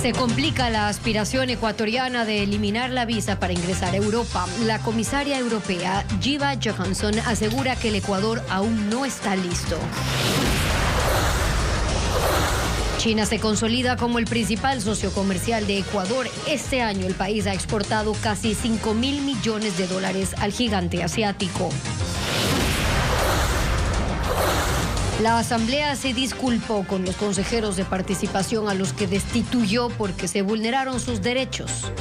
Se complica la aspiración ecuatoriana de eliminar la visa para ingresar a Europa. La comisaria europea, Ylva Johansson, asegura que el Ecuador aún no está listo. China se consolida como el principal socio comercial de Ecuador. Este año el país ha exportado casi $5.000 millones al gigante asiático. La Asamblea se disculpó con los consejeros de participación a los que destituyó porque se vulneraron sus derechos.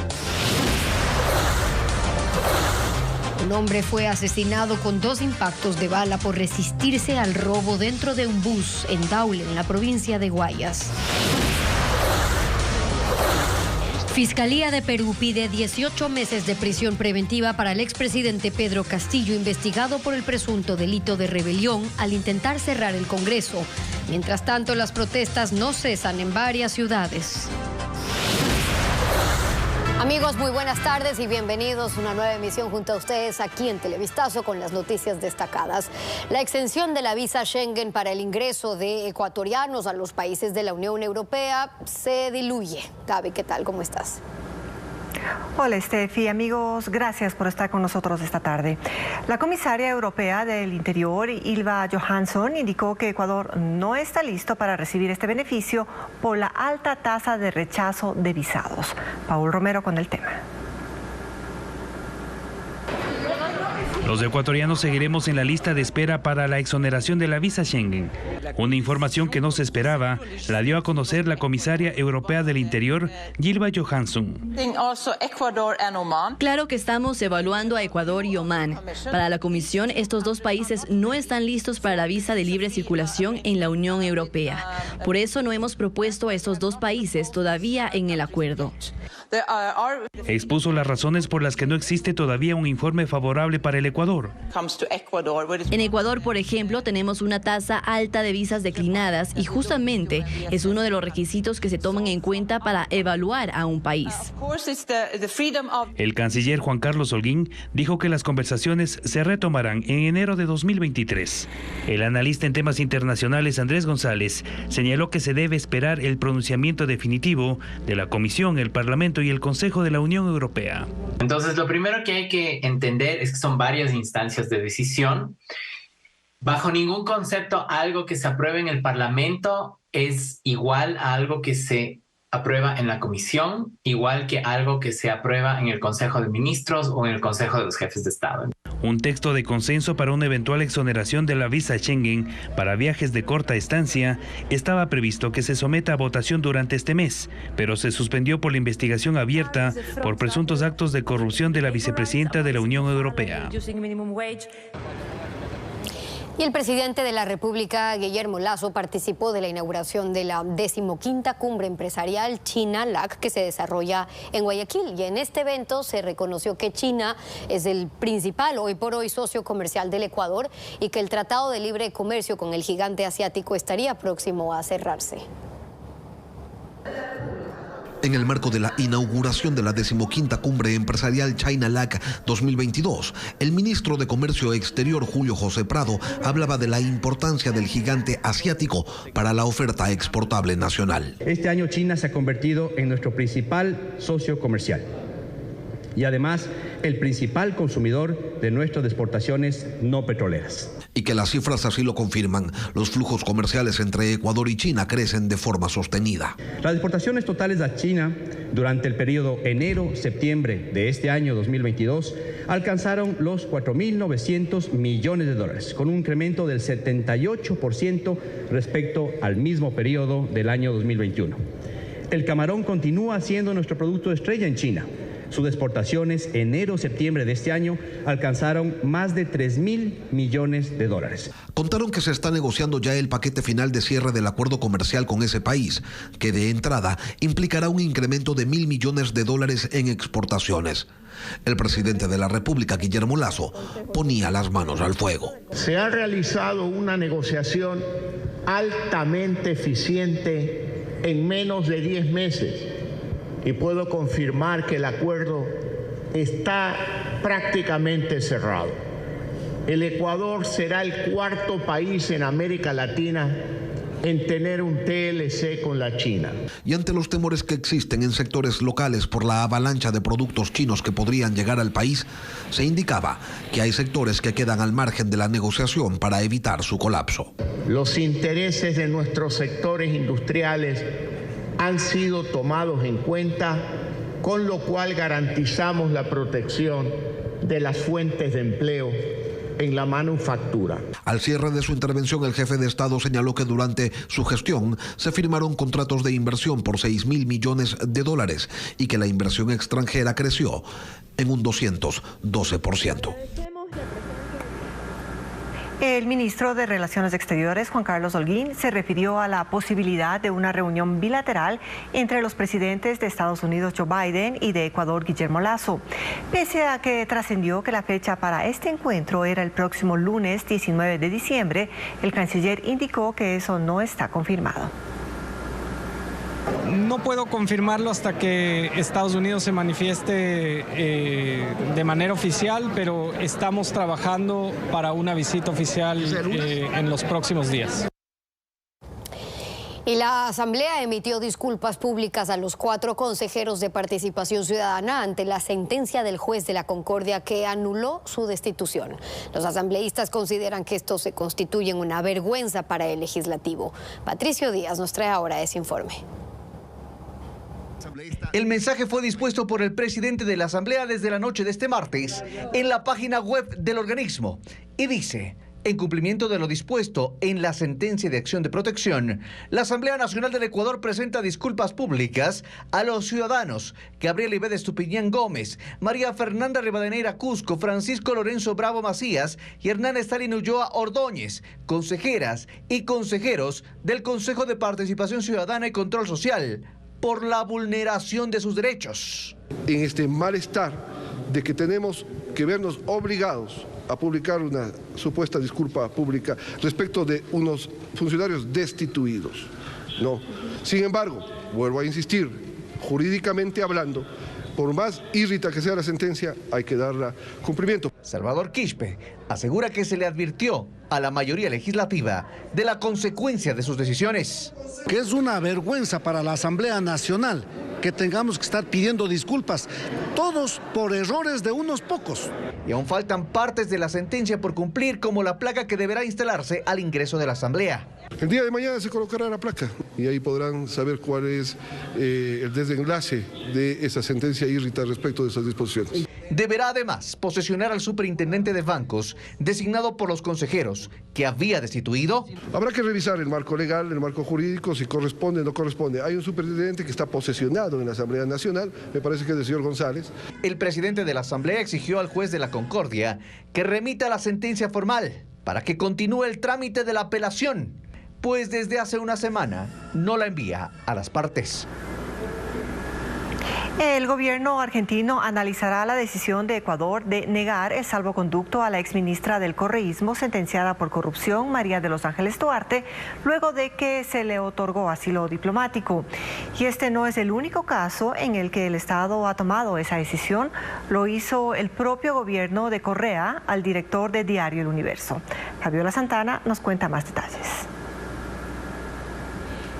Un hombre fue asesinado con 2 impactos de bala por resistirse al robo dentro de un bus en Daule, en la provincia de Guayas. Fiscalía de Perú pide 18 meses de prisión preventiva para el expresidente Pedro Castillo, investigado por el presunto delito de rebelión al intentar cerrar el Congreso. Mientras tanto, las protestas no cesan en varias ciudades. Amigos, muy buenas tardes y bienvenidos a una nueva emisión junto a ustedes aquí en Televistazo con las noticias destacadas. La extensión de la visa Schengen para el ingreso de ecuatorianos a los países de la Unión Europea se diluye. Gaby, ¿qué tal? ¿Cómo estás? Hola, Steffi. Amigos, gracias por estar con nosotros esta tarde. La comisaria europea del Interior, Ylva Johansson, indicó que Ecuador no está listo para recibir este beneficio por la alta tasa de rechazo de visados. Paul Romero con el tema. Los ecuatorianos seguiremos en la lista de espera para la exoneración de la visa Schengen. Una información que no se esperaba la dio a conocer la comisaria europea del Interior, Ylva Johansson. Claro que estamos evaluando a Ecuador y Omán. Para la Comisión, estos 2 países no están listos para la visa de libre circulación en la Unión Europea. Por eso no hemos propuesto a estos 2 países todavía en el acuerdo. Expuso las razones por las que no existe todavía un informe favorable para el Ecuador. En Ecuador, por ejemplo, tenemos una tasa alta de visas declinadas y justamente es uno de los requisitos que se toman en cuenta para evaluar a un país. El canciller Juan Carlos Holguín dijo que las conversaciones se retomarán en enero de 2023. El analista en temas internacionales Andrés González señaló que se debe esperar el pronunciamiento definitivo de la Comisión, el Parlamento y el Consejo de la Unión Europea. Entonces, lo primero que hay que entender es que son varias instancias de decisión. Bajo ningún concepto, algo que se apruebe en el Parlamento es igual a algo que se aprueba en la Comisión, igual que algo que se aprueba en el Consejo de Ministros o en el Consejo de los Jefes de Estado. Un texto de consenso para una eventual exoneración de la visa Schengen para viajes de corta estancia estaba previsto que se someta a votación durante este mes, pero se suspendió por la investigación abierta por presuntos actos de corrupción de la vicepresidenta de la Unión Europea. Y el presidente de la República, Guillermo Lasso, participó de la inauguración de la 15ª Cumbre Empresarial China-LAC que se desarrolla en Guayaquil. Y en este evento se reconoció que China es el principal hoy por hoy socio comercial del Ecuador y que el Tratado de Libre Comercio con el gigante asiático estaría próximo a cerrarse. En el marco de la inauguración de la 15ª Cumbre Empresarial China-LAC 2022, el ministro de Comercio Exterior, Julio José Prado, hablaba de la importancia del gigante asiático para la oferta exportable nacional. Este año China se ha convertido en nuestro principal socio comercial y además el principal consumidor de nuestras exportaciones no petroleras. Y que las cifras así lo confirman. Los flujos comerciales entre Ecuador y China crecen de forma sostenida. Las exportaciones totales a China durante el periodo enero-septiembre de este año 2022 alcanzaron los $4.900 millones, con un incremento del 78% respecto al mismo periodo del año 2021. El camarón continúa siendo nuestro producto estrella en China. Sus exportaciones enero-septiembre de este año alcanzaron más de $3.000 millones. Contaron que se está negociando ya el paquete final de cierre del acuerdo comercial con ese país, que de entrada implicará un incremento de $1.000 millones en exportaciones. El presidente de la República, Guillermo Lasso, ponía las manos al fuego. Se ha realizado una negociación altamente eficiente en menos de 10 meses. Y puedo confirmar que el acuerdo está prácticamente cerrado. El Ecuador será el 4.º país en América Latina en tener un TLC con la China. Y ante los temores que existen en sectores locales por la avalancha de productos chinos que podrían llegar al país, se indicaba que hay sectores que quedan al margen de la negociación para evitar su colapso. Los intereses de nuestros sectores industriales han sido tomados en cuenta, con lo cual garantizamos la protección de las fuentes de empleo en la manufactura. Al cierre de su intervención, el jefe de Estado señaló que durante su gestión se firmaron contratos de inversión por 6.000 millones de dólares y que la inversión extranjera creció en un 212%. El ministro de Relaciones Exteriores, Juan Carlos Holguín, se refirió a la posibilidad de una reunión bilateral entre los presidentes de Estados Unidos, Joe Biden, y de Ecuador, Guillermo Lasso. Pese a que trascendió que la fecha para este encuentro era el próximo lunes 19 de diciembre, el canciller indicó que eso no está confirmado. No puedo confirmarlo hasta que Estados Unidos se manifieste de manera oficial, pero estamos trabajando para una visita oficial en los próximos días. Y la Asamblea emitió disculpas públicas a los 4 consejeros de Participación Ciudadana ante la sentencia del juez de la Concordia que anuló su destitución. Los asambleístas consideran que esto se constituye en una vergüenza para el legislativo. Patricio Díaz nos trae ahora ese informe. El mensaje fue dispuesto por el presidente de la Asamblea desde la noche de este martes en la página web del organismo y dice: en cumplimiento de lo dispuesto en la sentencia de acción de protección, la Asamblea Nacional del Ecuador presenta disculpas públicas a los ciudadanos Gabriel Ibed Estupiñán Gómez, María Fernanda Rivadeneira Cusco, Francisco Lorenzo Bravo Macías y Hernán Stalin Ulloa Ordóñez, consejeras y consejeros del Consejo de Participación Ciudadana y Control Social, por la vulneración de sus derechos. En este malestar de que tenemos que vernos obligados a publicar una supuesta disculpa pública respecto de unos funcionarios destituidos. No. Sin embargo, vuelvo a insistir, jurídicamente hablando, por más irrita que sea la sentencia, hay que darle cumplimiento. Salvador Quispe asegura que se le advirtió a la mayoría legislativa de la consecuencia de sus decisiones. Que es una vergüenza para la Asamblea Nacional que tengamos que estar pidiendo disculpas, todos por errores de unos pocos. Y aún faltan partes de la sentencia por cumplir, como la placa que deberá instalarse al ingreso de la Asamblea. El día de mañana se colocará la placa y ahí podrán saber cuál es el desenlace de esa sentencia irrita respecto de esas disposiciones. Deberá además posesionar al superintendente de bancos designado por los consejeros que había destituido. Habrá que revisar el marco legal, el marco jurídico, si corresponde o no corresponde. Hay un superintendente que está posesionado en la Asamblea Nacional, me parece que es el señor González. El presidente de la Asamblea exigió al juez de la Concordia que remita la sentencia formal para que continúe el trámite de la apelación, pues desde hace una semana no la envía a las partes. El gobierno argentino analizará la decisión de Ecuador de negar el salvoconducto a la exministra del Correísmo sentenciada por corrupción, María de los Ángeles Duarte, luego de que se le otorgó asilo diplomático. Y este no es el único caso en el que el Estado ha tomado esa decisión. Lo hizo el propio gobierno de Correa al director de Diario El Universo. Fabiola Santana nos cuenta más detalles.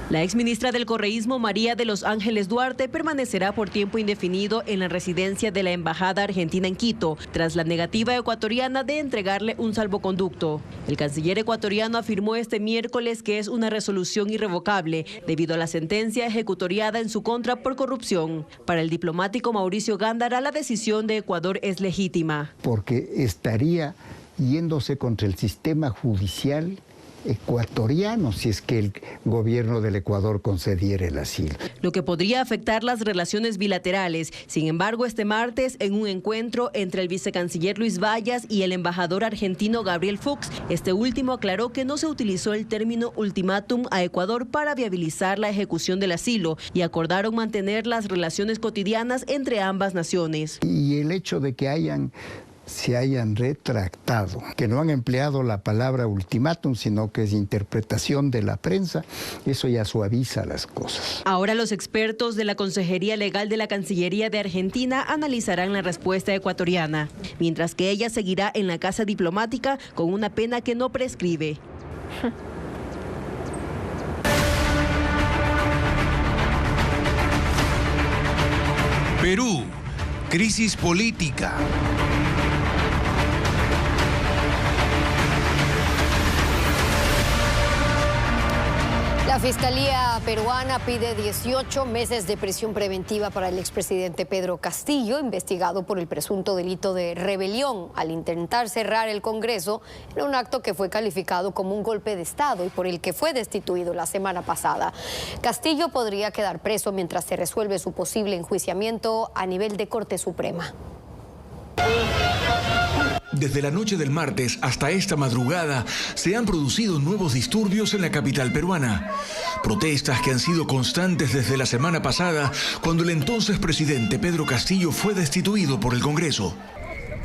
La exministra del Correísmo, María de los Ángeles Duarte, permanecerá por tiempo indefinido en la residencia de la Embajada Argentina en Quito, tras la negativa ecuatoriana de entregarle un salvoconducto. El canciller ecuatoriano afirmó este miércoles que es una resolución irrevocable debido a la sentencia ejecutoriada en su contra por corrupción. Para el diplomático Mauricio Gándara, la decisión de Ecuador es legítima. Porque estaría yéndose contra el sistema judicial ecuatoriano si es que el gobierno del Ecuador concediera el asilo. Lo que podría afectar las relaciones bilaterales. Sin embargo, este martes, en un encuentro entre el vicecanciller Luis Vallas y el embajador argentino Gabriel Fuchs, este último aclaró que no se utilizó el término ultimátum a Ecuador para viabilizar la ejecución del asilo y acordaron mantener las relaciones cotidianas entre ambas naciones. Y el hecho de que se hayan retractado, que no han empleado la palabra ultimátum, sino que es interpretación de la prensa, eso ya suaviza las cosas. Ahora los expertos de la Consejería Legal de la Cancillería de Argentina analizarán la respuesta ecuatoriana, mientras que ella seguirá en la casa diplomática con una pena que no prescribe. Perú, crisis política. La Fiscalía peruana pide 18 meses de prisión preventiva para el expresidente Pedro Castillo, investigado por el presunto delito de rebelión al intentar cerrar el Congreso en un acto que fue calificado como un golpe de Estado y por el que fue destituido la semana pasada. Castillo podría quedar preso mientras se resuelve su posible enjuiciamiento a nivel de Corte Suprema. Desde la noche del martes hasta esta madrugada se han producido nuevos disturbios en la capital peruana. Protestas que han sido constantes desde la semana pasada, cuando el entonces presidente Pedro Castillo fue destituido por el Congreso.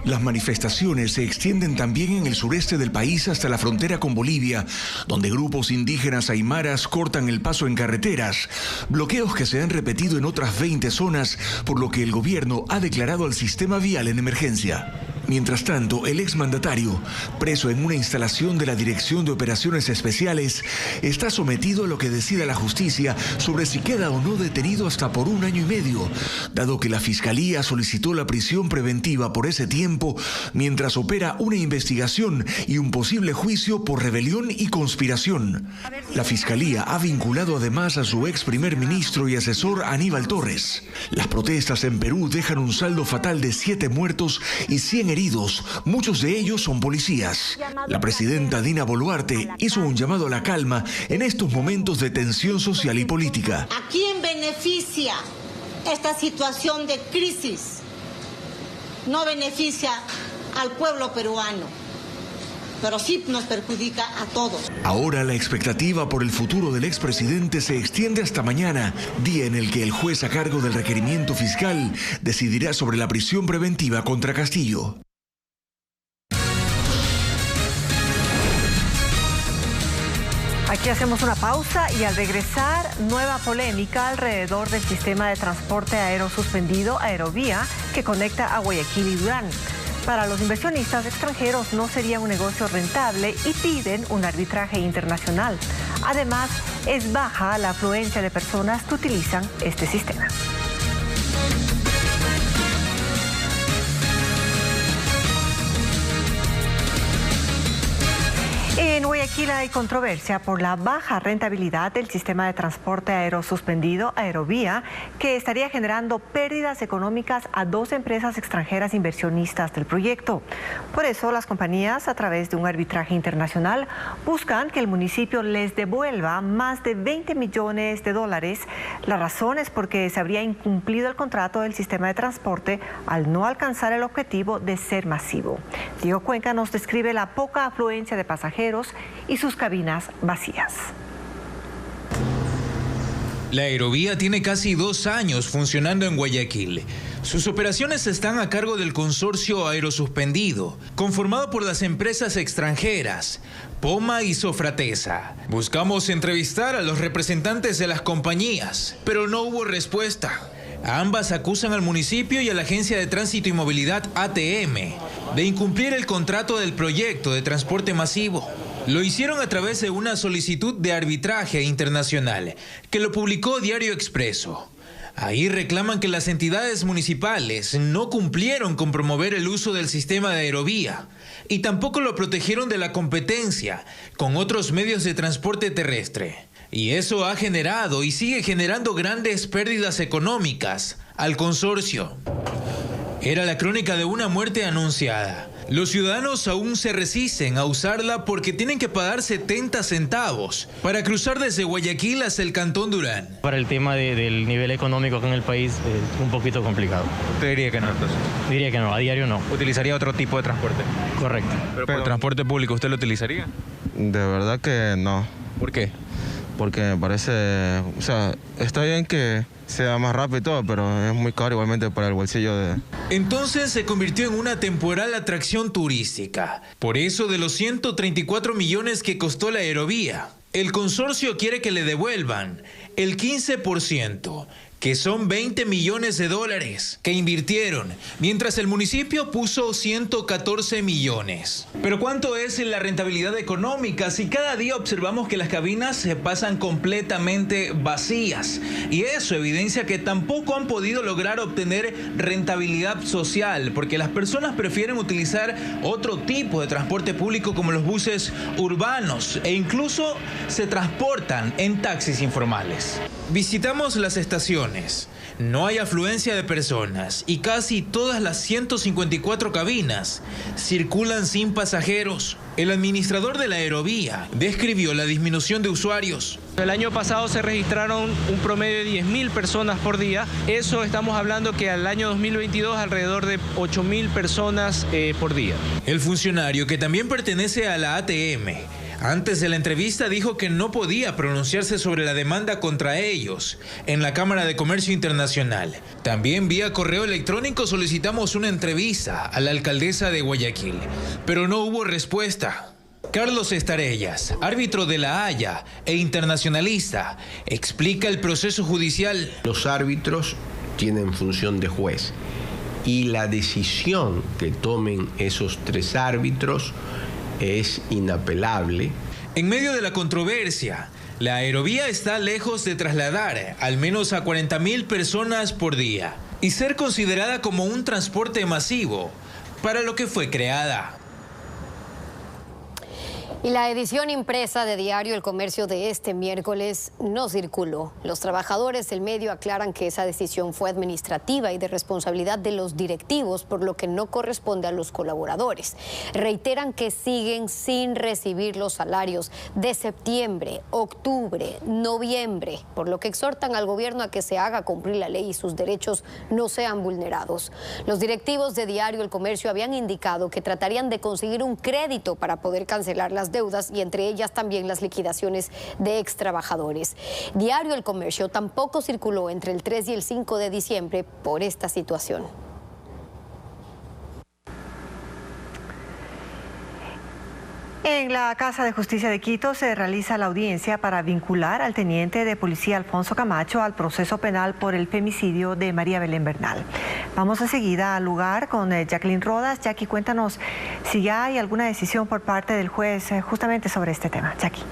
Las manifestaciones se extienden también en el sureste del país hasta la frontera con Bolivia, donde grupos indígenas aymaras cortan el paso en carreteras, bloqueos que se han repetido en otras 20 zonas, por lo que el gobierno ha declarado al sistema vial en emergencia. Mientras tanto, el exmandatario, preso en una instalación de la Dirección de Operaciones Especiales, está sometido a lo que decida la justicia sobre si queda o no detenido hasta por 1 año y medio, dado que la Fiscalía solicitó la prisión preventiva por ese tiempo, mientras opera una investigación y un posible juicio por rebelión y conspiración. La Fiscalía ha vinculado además a su ex primer ministro y asesor Aníbal Torres. Las protestas en Perú dejan un saldo fatal de 7 muertos y 100 heridos, muchos de ellos son policías. La presidenta Dina Boluarte hizo un llamado a la calma en estos momentos de tensión social y política. ¿A quién beneficia esta situación de crisis? No beneficia al pueblo peruano, pero sí nos perjudica a todos. Ahora la expectativa por el futuro del expresidente se extiende hasta mañana, día en el que el juez a cargo del requerimiento fiscal decidirá sobre la prisión preventiva contra Castillo. Aquí hacemos una pausa y al regresar, nueva polémica alrededor del sistema de transporte aéreo suspendido Aerovía que conecta a Guayaquil y Durán. Para los inversionistas extranjeros no sería un negocio rentable y piden un arbitraje internacional. Además, es baja la afluencia de personas que utilizan este sistema. En Guayaquil hay controversia por la baja rentabilidad del sistema de transporte aéreo suspendido Aerovía, que estaría generando pérdidas económicas a 2 empresas extranjeras inversionistas del proyecto. Por eso las compañías, a través de un arbitraje internacional, buscan que el municipio les devuelva más de $20 millones. La razón es porque se habría incumplido el contrato del sistema de transporte al no alcanzar el objetivo de ser masivo. Diego Cuenca nos describe la poca afluencia de pasajeros y sus cabinas vacías. La Aerovía tiene casi 2 años funcionando en Guayaquil. Sus operaciones están a cargo del consorcio aerosuspendido, conformado por las empresas extranjeras, Poma y Sofratesa. Buscamos entrevistar a los representantes de las compañías, pero no hubo respuesta. Ambas acusan al municipio y a la Agencia de Tránsito y Movilidad ATM de incumplir el contrato del proyecto de transporte masivo. Lo hicieron a través de una solicitud de arbitraje internacional que lo publicó Diario Expreso. Ahí reclaman que las entidades municipales no cumplieron con promover el uso del sistema de Aerovía y tampoco lo protegieron de la competencia con otros medios de transporte terrestre. Y eso ha generado y sigue generando grandes pérdidas económicas al consorcio. Era la crónica de una muerte anunciada. Los ciudadanos aún se resisten a usarla porque tienen que pagar 70 centavos para cruzar desde Guayaquil hasta el Cantón Durán. Para el tema del nivel económico acá en el país es un poquito complicado. ¿Usted diría que no entonces? Diría que no, a diario no. ¿Utilizaría otro tipo de transporte? Correcto. Pero por transporte público, ¿usted lo utilizaría? De verdad que no. ¿Por qué? Porque me parece, o sea, está bien que sea más rápido y todo, pero es muy caro igualmente para el bolsillo de... Entonces se convirtió en una temporal atracción turística. Por eso, de los 134 millones que costó la Aerovía, el consorcio quiere que le devuelvan el 15%, que son 20 millones de dólares que invirtieron, mientras el municipio puso 114 millones. Pero ¿cuánto es la rentabilidad económica si cada día observamos que las cabinas se pasan completamente vacías? Y eso evidencia que tampoco han podido lograr obtener rentabilidad social, porque las personas prefieren utilizar otro tipo de transporte público como los buses urbanos e incluso se transportan en taxis informales. Visitamos las estaciones. No hay afluencia de personas y casi todas las 154 cabinas circulan sin pasajeros. El administrador de la aerovía describió la disminución de usuarios. El año pasado se registraron un promedio de 10.000 personas por día. Eso estamos hablando que al año 2022 alrededor de 8.000 personas por día. El funcionario, que también pertenece a la ATM, antes de la entrevista dijo que no podía pronunciarse sobre la demanda contra ellos en la Cámara de Comercio Internacional. También vía correo electrónico solicitamos una entrevista a la alcaldesa de Guayaquil, pero no hubo respuesta. Carlos Estarellas, árbitro de La Haya e internacionalista, explica el proceso judicial. Los árbitros tienen función de juez y la decisión que tomen esos 3 árbitros es inapelable. En medio de la controversia, la aerovía está lejos de trasladar al menos a 40.000 personas por día y ser considerada como un transporte masivo para lo que fue creada. Y la edición impresa de Diario El Comercio de este miércoles no circuló. Los trabajadores del medio aclaran que esa decisión fue administrativa y de responsabilidad de los directivos, por lo que no corresponde a los colaboradores. Reiteran que siguen sin recibir los salarios de septiembre, octubre, noviembre, por lo que exhortan al gobierno a que se haga cumplir la ley y sus derechos no sean vulnerados. Los directivos de Diario El Comercio habían indicado que tratarían de conseguir un crédito para poder cancelar las deudas y entre ellas también las liquidaciones de ex trabajadores. Diario El Comercio tampoco circuló entre el 3 y el 5 de diciembre por esta situación. En la Casa de Justicia de Quito se realiza la audiencia para vincular al teniente de policía Alfonso Camacho al proceso penal por el femicidio de María Belén Bernal. Vamos enseguida al lugar con Jacqueline Rodas. Jackie, cuéntanos si ya hay alguna decisión por parte del juez justamente sobre este tema. Jackie.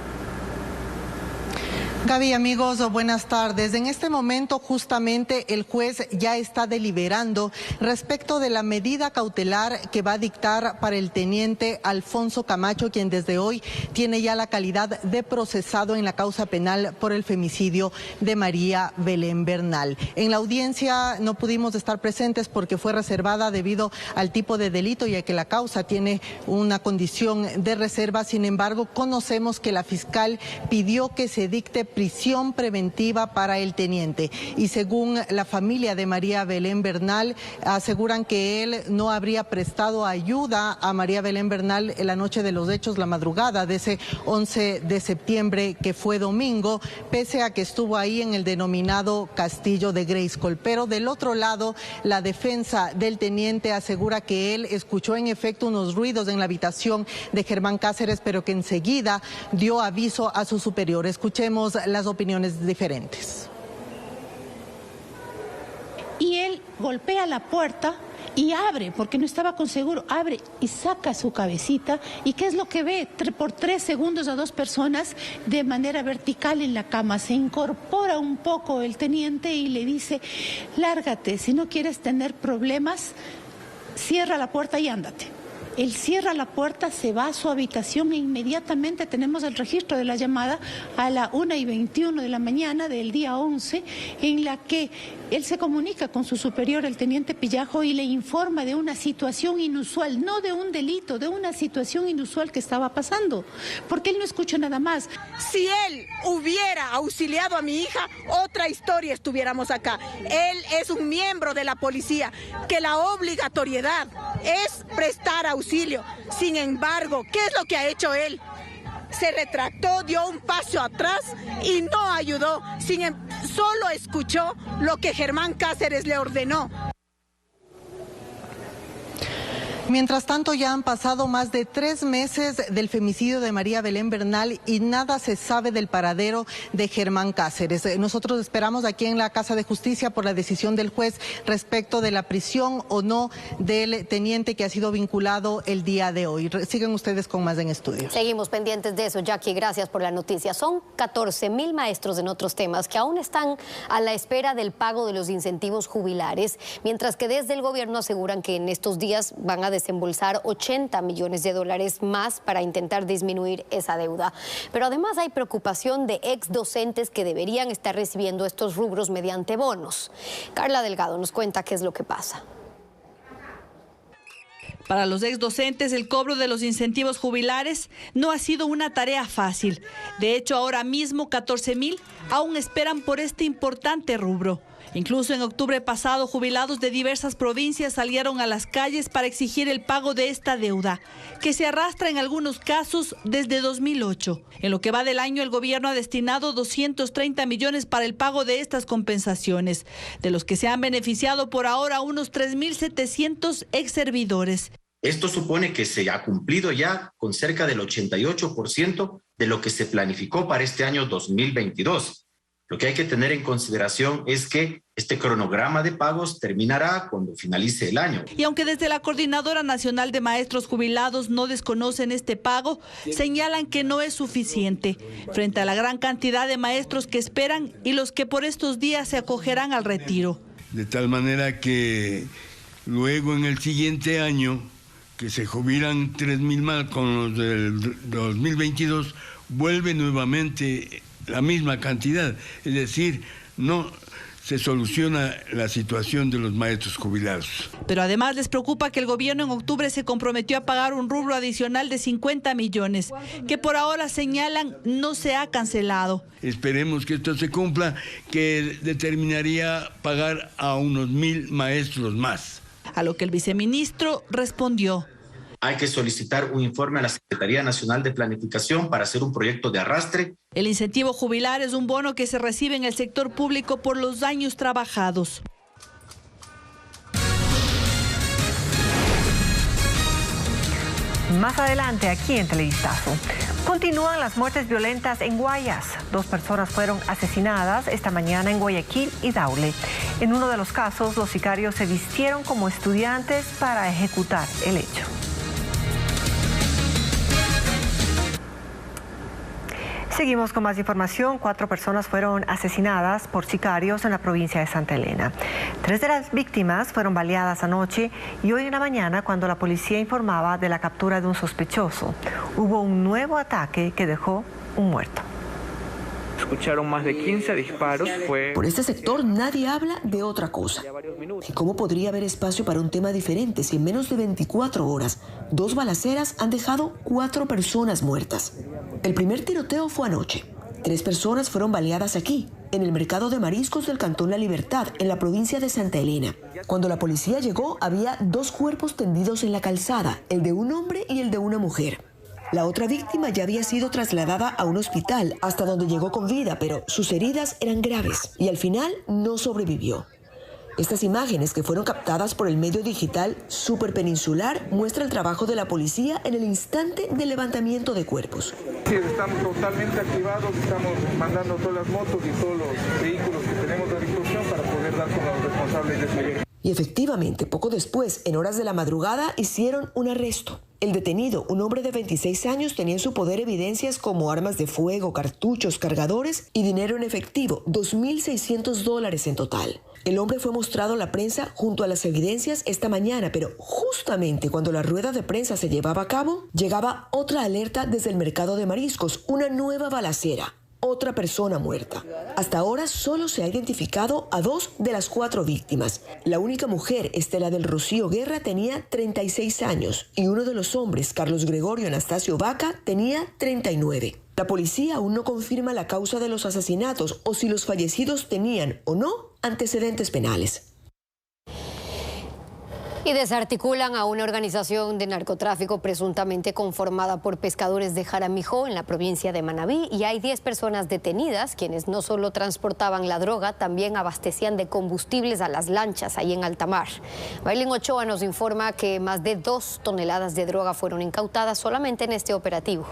Gaby, amigos, buenas tardes. En este momento justamente el juez ya está deliberando respecto de la medida cautelar que va a dictar para el teniente Alfonso Camacho, quien desde hoy tiene ya la calidad de procesado en la causa penal por el femicidio de María Belén Bernal. En la audiencia no pudimos estar presentes porque fue reservada debido al tipo de delito y a que la causa tiene una condición de reserva. Sin embargo, conocemos que la fiscal pidió que se dicte prisión preventiva para el teniente y según la familia de María Belén Bernal aseguran que él no habría prestado ayuda a María Belén Bernal en la noche de los hechos, la madrugada de ese 11 de septiembre que fue domingo, pese a que estuvo ahí en el denominado Castillo de Grayskull. Pero del otro lado, la defensa del teniente asegura que él escuchó en efecto unos ruidos en la habitación de Germán Cáceres, pero que enseguida dio aviso a su superior. Escuchemos las opiniones diferentes. Y él golpea la puerta y abre, porque no estaba con seguro, abre y saca su cabecita. ¿Y qué es lo que ve? Por 3 segundos a 2 personas de manera vertical en la cama. Se incorpora un poco el teniente y le dice: lárgate, si no quieres tener problemas, cierra la puerta y ándate. Él cierra la puerta, se va a su habitación e inmediatamente tenemos el registro de la llamada a la 1:21 de la mañana del día 11, en la que él se comunica con su superior, el teniente Pillajo, y le informa de una situación inusual, no de un delito, de una situación inusual que estaba pasando, porque él no escucha nada más. Si él hubiera auxiliado a mi hija, otra historia estuviéramos acá. Él es un miembro de la policía, que la obligatoriedad es prestar auxilio. Sin embargo, ¿qué es lo que ha hecho él? Se retractó, dio un paso atrás y no ayudó. Solo escuchó lo que Germán Cáceres le ordenó. Mientras tanto, ya han pasado más de 3 meses del femicidio de María Belén Bernal y nada se sabe del paradero de Germán Cáceres. Nosotros esperamos aquí en la Casa de Justicia por la decisión del juez respecto de la prisión o no del teniente que ha sido vinculado el día de hoy. Siguen ustedes con más en estudio. Seguimos pendientes de eso, Jackie, gracias por la noticia. Son 14,000 maestros en otros temas que aún están a la espera del pago de los incentivos jubilares, mientras que desde el gobierno aseguran que en estos días van a desembolsar 80 millones de dólares más para intentar disminuir esa deuda. Pero además hay preocupación de ex docentes que deberían estar recibiendo estos rubros mediante bonos. Carla Delgado nos cuenta qué es lo que pasa. Para los ex docentes, el cobro de los incentivos jubilares no ha sido una tarea fácil. De hecho, ahora mismo 14,000 aún esperan por este importante rubro. Incluso en octubre pasado, jubilados de diversas provincias salieron a las calles para exigir el pago de esta deuda, que se arrastra en algunos casos desde 2008. En lo que va del año, el gobierno ha destinado 230 millones para el pago de estas compensaciones, de los que se han beneficiado por ahora unos 3.700 ex servidores. Esto supone que se ha cumplido ya con cerca del 88% de lo que se planificó para este año 2022. Lo que hay que tener en consideración es que este cronograma de pagos terminará cuando finalice el año. Y aunque desde la Coordinadora Nacional de Maestros Jubilados no desconocen este pago, señalan que no es suficiente frente a la gran cantidad de maestros que esperan y los que por estos días se acogerán al retiro. De tal manera que luego en el siguiente año, que se jubilan 3,000 más con los del 2022, vuelve nuevamente la misma cantidad, es decir, no se soluciona la situación de los maestros jubilados. Pero además les preocupa que el gobierno en octubre se comprometió a pagar un rubro adicional de 50 millones, que por ahora señalan no se ha cancelado. Esperemos que esto se cumpla, que determinaría pagar a unos 1,000 maestros más. A lo que el viceministro respondió: hay que solicitar un informe a la Secretaría Nacional de Planificación para hacer un proyecto de arrastre. El incentivo jubilar es un bono que se recibe en el sector público por los años trabajados. Más adelante, aquí en Televistazo. Continúan las muertes violentas en Guayas. 2 personas fueron asesinadas esta mañana en Guayaquil y Daule. En uno de los casos, los sicarios se vistieron como estudiantes para ejecutar el hecho. Seguimos con más información. 4 personas fueron asesinadas por sicarios en la provincia de Santa Elena. 3 de las víctimas fueron baleadas anoche y hoy en la mañana, cuando la policía informaba de la captura de un sospechoso. Hubo un nuevo ataque que dejó un muerto. Escucharon más de 15 disparos. Por este sector nadie habla de otra cosa. ¿Y cómo podría haber espacio para un tema diferente si en menos de 24 horas 2 balaceras han dejado 4 personas muertas? El primer tiroteo fue anoche. 3 personas fueron baleadas aquí, en el mercado de mariscos del Cantón La Libertad, en la provincia de Santa Elena. Cuando la policía llegó, había 2 cuerpos tendidos en la calzada, el de un hombre y el de una mujer. La otra víctima ya había sido trasladada a un hospital, hasta donde llegó con vida, pero sus heridas eran graves y al final no sobrevivió. Estas imágenes, que fueron captadas por el medio digital Superpeninsular, muestran el trabajo de la policía en el instante del levantamiento de cuerpos. Sí, estamos totalmente activados, estamos mandando todas las motos y todos los vehículos que tenemos a disposición para poder dar con los responsables de este hecho. Y efectivamente, poco después, en horas de la madrugada, hicieron un arresto. El detenido, un hombre de 26 años, tenía en su poder evidencias como armas de fuego, cartuchos, cargadores y dinero en efectivo, $2.600 en total. El hombre fue mostrado a la prensa junto a las evidencias esta mañana, pero justamente cuando la rueda de prensa se llevaba a cabo, llegaba otra alerta desde el mercado de mariscos, una nueva balacera. Otra persona muerta. Hasta ahora solo se ha identificado a 2 de las 4 víctimas. La única mujer, Estela del Rocío Guerra, tenía 36 años y uno de los hombres, Carlos Gregorio Anastasio Vaca, tenía 39. La policía aún no confirma la causa de los asesinatos o si los fallecidos tenían o no antecedentes penales. Y desarticulan a una organización de narcotráfico presuntamente conformada por pescadores de Jaramijó en la provincia de Manabí, y hay 10 personas detenidas, quienes no solo transportaban la droga, también abastecían de combustibles a las lanchas ahí en alta mar. Maylin Ochoa nos informa que más de 2 toneladas de droga fueron incautadas solamente en este operativo.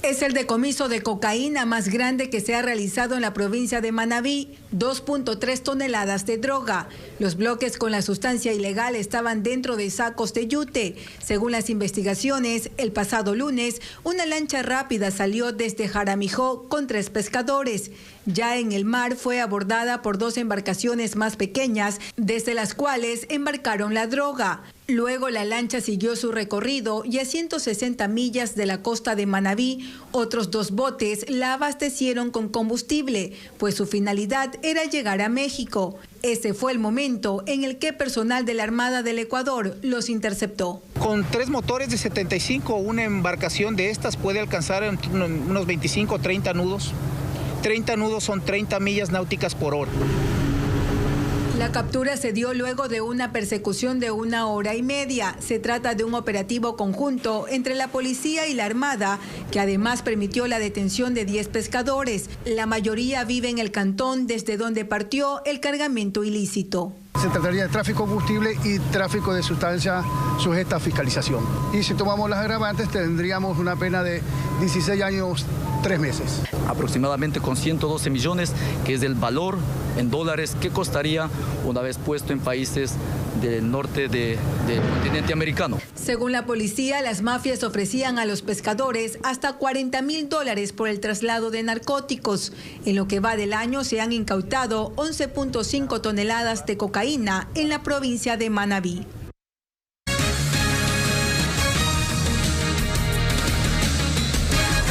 Es el decomiso de cocaína más grande que se ha realizado en la provincia de Manabí, 2.3 toneladas de droga. Los bloques con la sustancia ilegal estaban dentro de sacos de yute. Según las investigaciones, el pasado lunes, una lancha rápida salió desde Jaramijó con 3 pescadores. Ya en el mar fue abordada por 2 embarcaciones más pequeñas, desde las cuales embarcaron la droga. Luego la lancha siguió su recorrido y a 160 millas de la costa de Manabí, otros 2 botes la abastecieron con combustible, pues su finalidad era llegar a México. Ese fue el momento en el que personal de la Armada del Ecuador los interceptó. Con 3 motores de 75, una embarcación de estas puede alcanzar unos 25 o 30 nudos. 30 nudos son 30 millas náuticas por hora. La captura se dio luego de una persecución de 1 hora y media. Se trata de un operativo conjunto entre la policía y la Armada, que además permitió la detención de 10 pescadores. La mayoría vive en el cantón desde donde partió el cargamento ilícito. Se trataría de tráfico de combustible y tráfico de sustancias sujetas a fiscalización. Y si tomamos las agravantes, tendríamos una pena de 16 años, 3 meses. Aproximadamente con 112 millones, que es el valor en dólares que costaría una vez puesto en países del norte del continente americano. Según la policía, las mafias ofrecían a los pescadores hasta $40,000 por el traslado de narcóticos. En lo que va del año se han incautado 11.5 toneladas de cocaína en la provincia de Manabí.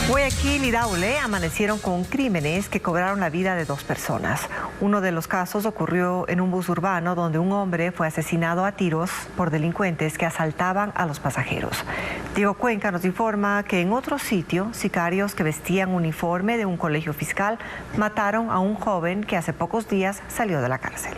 Guayaquil y Daule amanecieron con crímenes que cobraron la vida de 2 personas. Uno de los casos ocurrió en un bus urbano donde un hombre fue asesinado a tiros por delincuentes que asaltaban a los pasajeros. Diego Cuenca nos informa que en otro sitio, sicarios que vestían uniforme de un colegio fiscal mataron a un joven que hace pocos días salió de la cárcel.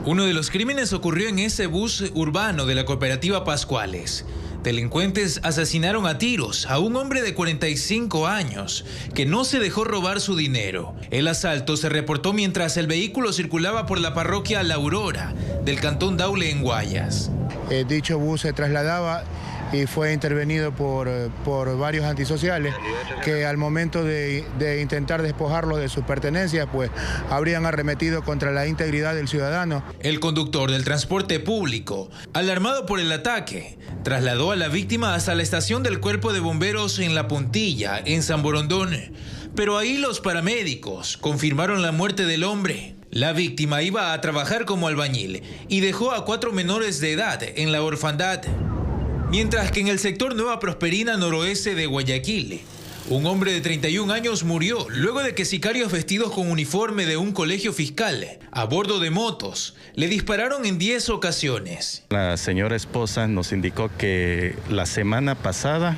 Uno de los crímenes ocurrió en ese bus urbano de la cooperativa Pascuales. Delincuentes asesinaron a tiros a un hombre de 45 años que no se dejó robar su dinero. El asalto se reportó mientras el vehículo circulaba por la parroquia La Aurora del cantón Daule en Guayas. Dicho bus se trasladaba y fue intervenido por varios antisociales que al momento de intentar despojarlo de sus pertenencias, pues habrían arremetido contra la integridad del ciudadano. El conductor del transporte público, alarmado por el ataque, trasladó a la víctima hasta la estación del Cuerpo de Bomberos en La Puntilla, en San Borondón. Pero ahí los paramédicos confirmaron la muerte del hombre. La víctima iba a trabajar como albañil y dejó a 4 menores de edad en la orfandad. Mientras que en el sector Nueva Prosperina noroeste de Guayaquil, un hombre de 31 años murió luego de que sicarios vestidos con uniforme de un colegio fiscal, a bordo de motos, le dispararon en 10 ocasiones. La señora esposa nos indicó que la semana pasada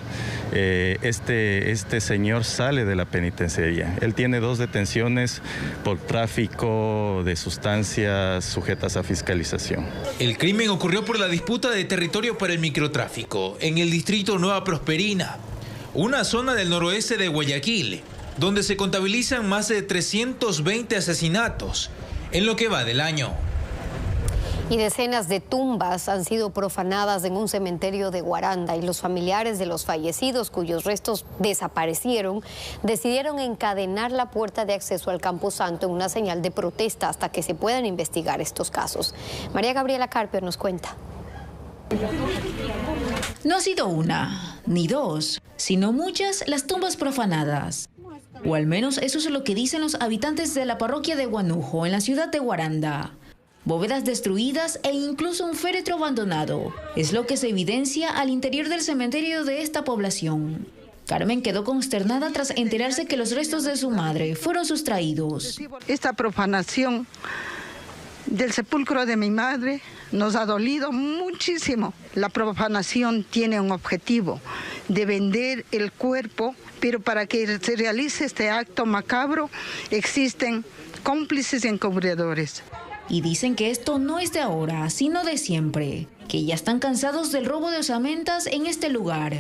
este señor sale de la penitenciaría. Él tiene 2 detenciones por tráfico de sustancias sujetas a fiscalización. El crimen ocurrió por la disputa de territorio para el microtráfico en el distrito Nueva Prosperina, una zona del noroeste de Guayaquil, donde se contabilizan más de 320 asesinatos en lo que va del año. Y decenas de tumbas han sido profanadas en un cementerio de Guaranda, y los familiares de los fallecidos, cuyos restos desaparecieron, decidieron encadenar la puerta de acceso al Camposanto en una señal de protesta hasta que se puedan investigar estos casos. María Gabriela Carpio nos cuenta. No ha sido una, ni 2, sino muchas las tumbas profanadas. O al menos eso es lo que dicen los habitantes de la parroquia de Guanujo, en la ciudad de Guaranda. Bóvedas destruidas e incluso un féretro abandonado es lo que se evidencia al interior del cementerio de esta población. Carmen quedó consternada tras enterarse que los restos de su madre fueron sustraídos. Esta profanación del sepulcro de mi madre nos ha dolido muchísimo. La profanación tiene un objetivo de vender el cuerpo, pero para que se realice este acto macabro existen cómplices y encubridores. Y dicen que esto no es de ahora, sino de siempre, que ya están cansados del robo de osamentas en este lugar.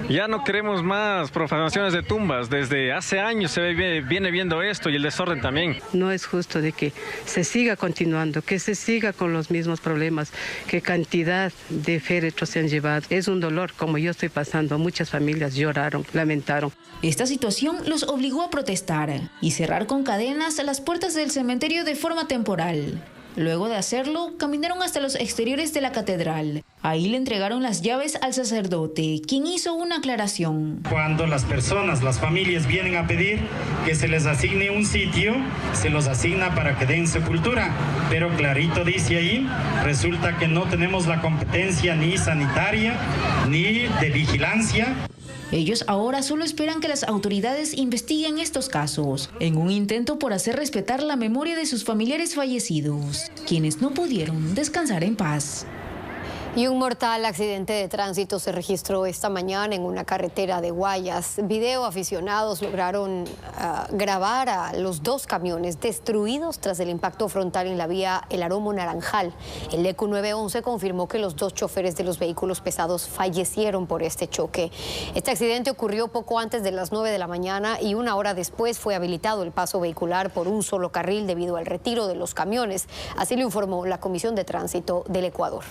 Ya no queremos más profanaciones de tumbas. Desde hace años se viene viendo esto y el desorden también. No es justo de que se siga continuando, que se siga con los mismos problemas, que cantidad de féretros se han llevado. Es un dolor, como yo estoy pasando. Muchas familias lloraron, lamentaron. Esta situación los obligó a protestar y cerrar con cadenas las puertas del cementerio de forma temporal. Luego de hacerlo, caminaron hasta los exteriores de la catedral. Ahí le entregaron las llaves al sacerdote, quien hizo una aclaración. Cuando las personas, las familias vienen a pedir que se les asigne un sitio, se los asigna para que den sepultura. Pero clarito dice ahí, resulta que no tenemos la competencia ni sanitaria ni de vigilancia. Ellos ahora solo esperan que las autoridades investiguen estos casos, en un intento por hacer respetar la memoria de sus familiares fallecidos, quienes no pudieron descansar en paz. Y un mortal accidente de tránsito se registró esta mañana en una carretera de Guayas. Video aficionados lograron grabar a los dos camiones destruidos tras el impacto frontal en la vía El Aromo Naranjal. El ECU 911 confirmó que los dos choferes de los vehículos pesados fallecieron por este choque. Este accidente ocurrió poco antes de las 9 de la mañana y una hora después fue habilitado el paso vehicular por un solo carril debido al retiro de los camiones. Así lo informó la Comisión de Tránsito del Ecuador.